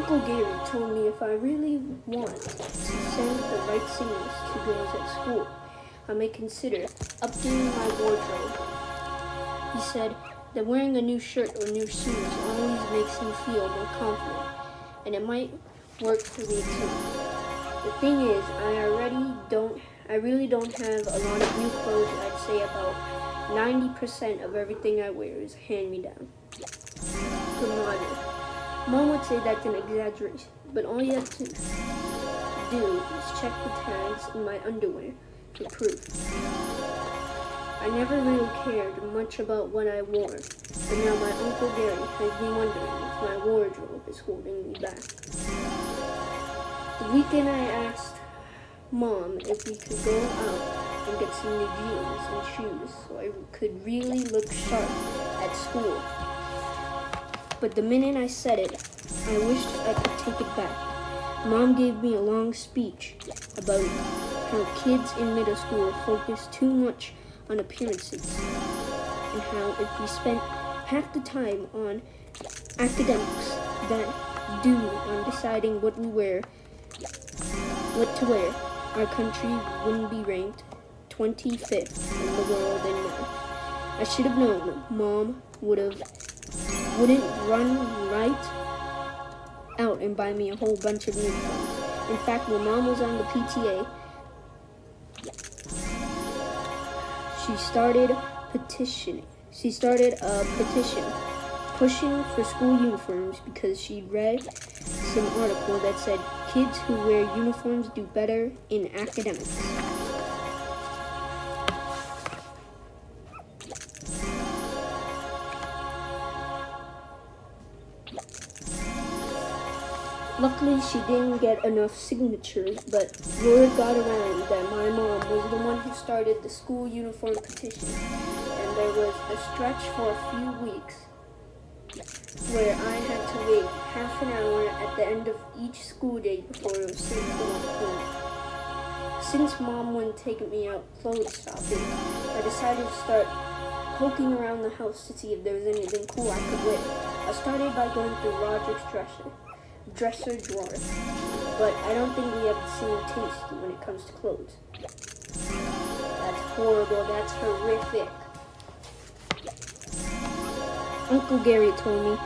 Uncle Gary told me if I really want to send the right signals to girls at school, I may consider updating my wardrobe. He said that wearing a new shirt or new shoes always makes me feel more confident, and it might work for me too. The thing is, I really don't have a lot of new clothes. I'd say about 90% of everything I wear is hand-me-down. Camaraderie. Mom would say that's an exaggeration, but all you have to do is check the tags in my underwear for proof. I never really cared much about what I wore, but now my Uncle Gary has me wondering if my wardrobe is holding me back. The weekend I asked Mom if we could go out and get some new jeans and shoes so I could really look sharp at school. But the minute I said it, I wished I could take it back. Mom gave me a long speech about how kids in middle school focus too much on appearances, and how if we spent half the time on academics that do on deciding what to wear, our country wouldn't be ranked 25th in the world in math. I should have known Mom wouldn't run right out and buy me a whole bunch of new clothes. In fact, when Mom was on the PTA, she started a petition pushing for school uniforms because she'd read some article that said kids who wear uniforms do better in academics. Luckily, she didn't get enough signatures, but word got around that my mom was the one who started the school uniform petition, and there was a stretch for a few weeks where I had to wait half an hour at the end of each school day before it was safe to walk home. Since Mom wouldn't take me out clothes shopping, I decided to start poking around the house to see if there was anything cool I could wear. I started by going through Roger's dresser drawer, but I don't think we have the same taste when it comes to clothes. That's horrible, that's horrific. Uncle Gary told me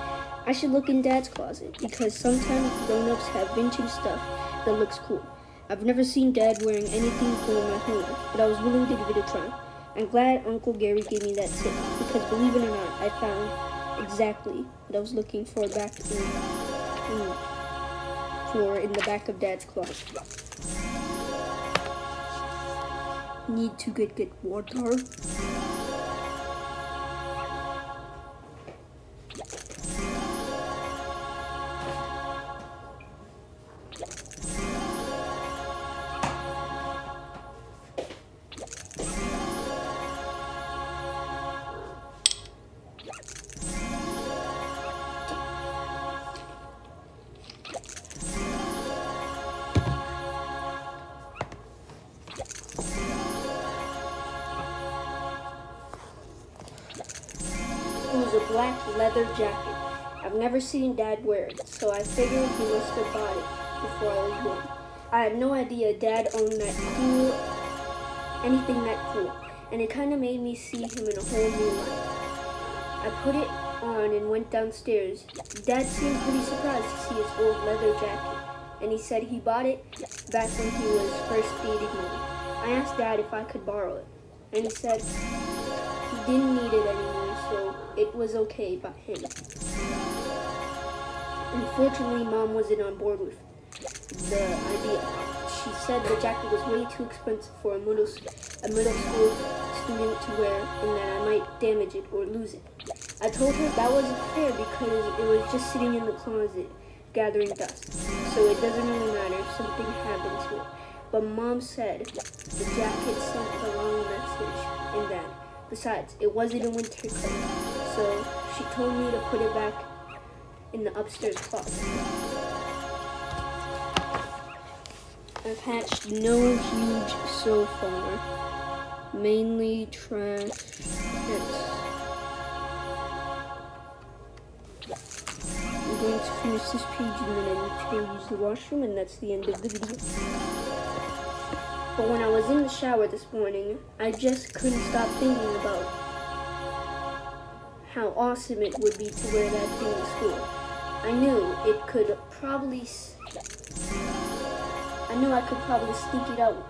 I should look in Dad's closet because sometimes grown-ups have vintage stuff that looks cool. I've never seen Dad wearing anything cool in my whole life, but I was willing to give it a try. I'm glad Uncle Gary gave me that tip because, believe it or not, I found exactly what I was looking for in the back of Dad's closet. Need to get water. It was a black leather jacket. I've never seen Dad wear it, so I figured he must have bought it before I was born. I had no idea Dad owned anything that cool, and it kind of made me see him in a whole new light. I put it on and went downstairs. Dad seemed pretty surprised to see his old leather jacket, and he said he bought it back when he was first dating Mom. I asked Dad if I could borrow it, and he said he didn't need it anymore, so it was okay by him. Unfortunately, Mom wasn't on board with the idea. She said the jacket was way too expensive for a middle school student to wear and that I might damage it or lose it. I told her that wasn't fair because it was just sitting in the closet gathering dust, so it doesn't really matter if something happened to it. But Mom said the jacket sent the wrong message and that, besides, it wasn't a winter coat, so she told me to put it back in the upstairs closet. I've hatched no huge so far, mainly trash pets. I'm going to finish this page and then I need to go use the washroom, and that's the end of the video. But when I was in the shower this morning, I just couldn't stop thinking about how awesome it would be to wear that thing to school. I knew I could probably sneak it out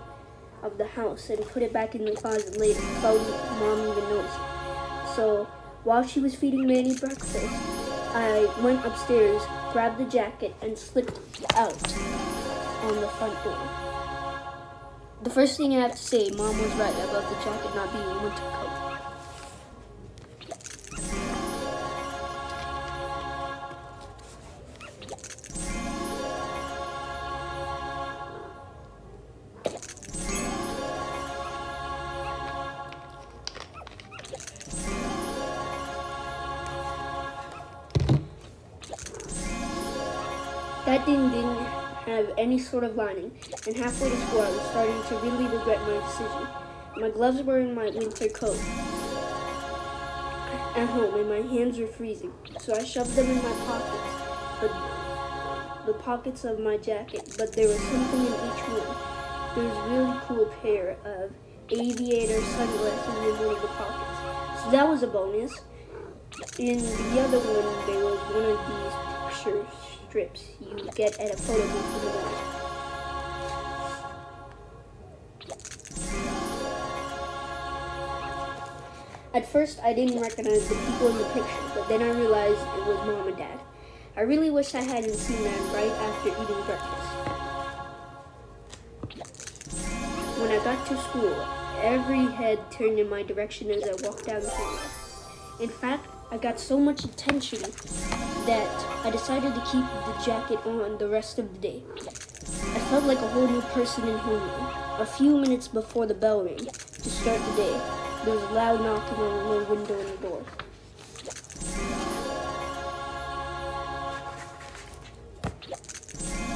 of the house and put it back in the closet later without Mom even noticing. So while she was feeding Manny breakfast, I went upstairs, grabbed the jacket, and slipped out on the front door. The first thing I have to say, Mom was right about the jacket not being a winter coat. That thing didn't have any sort of lining, and halfway to school I was starting to really regret my decision. My gloves were in my winter coat at home, and my hands were freezing, so I shoved them in my pockets, the pockets of my jacket, but there was something in each one. There was a really cool pair of aviator sunglasses in one of the pockets, so that was a bonus. In the other one, there was one of these picture strips you get at a photo booth in the morning. At first, I didn't recognize the people in the picture, but then I realized it was Mom and Dad. I really wish I hadn't seen them right after eating breakfast. When I got to school, every head turned in my direction as I walked down the hallway. In fact, I got so much attention that I decided to keep the jacket on the rest of the day. I felt like a whole new person in homeroom. A few minutes before the bell rang to start the day, there was a loud knocking on the little window in the door.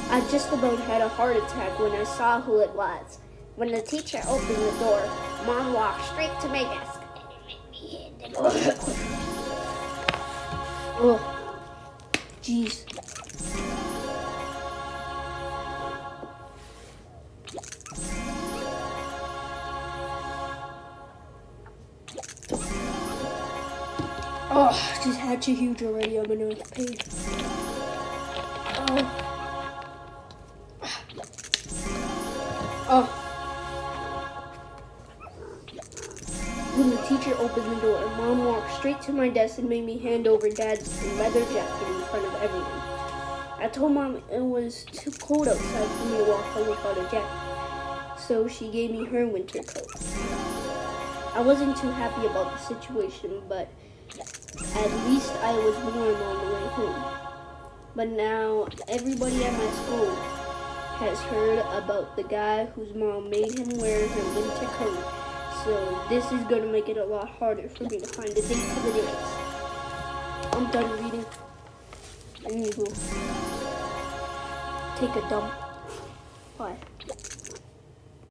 I just about had a heart attack when I saw who it was. When the teacher opened the door, Mom walked straight to my desk. Oh, jeez. Oh, just had to huge already on the next page. Oh. Oh. When the teacher opened the door, Mom walked straight to my desk and made me hand over Dad's leather jacket in front of everyone. I told Mom it was too cold outside for me to walk home without a jacket, so she gave me her winter coat. I wasn't too happy about the situation, but at least I was warm on the way home. But now everybody at my school has heard about the guy whose mom made him wear her winter coat. So this is going to make it a lot harder for me to find a date for the dance. I'm done reading. I need to go take a dump. Bye.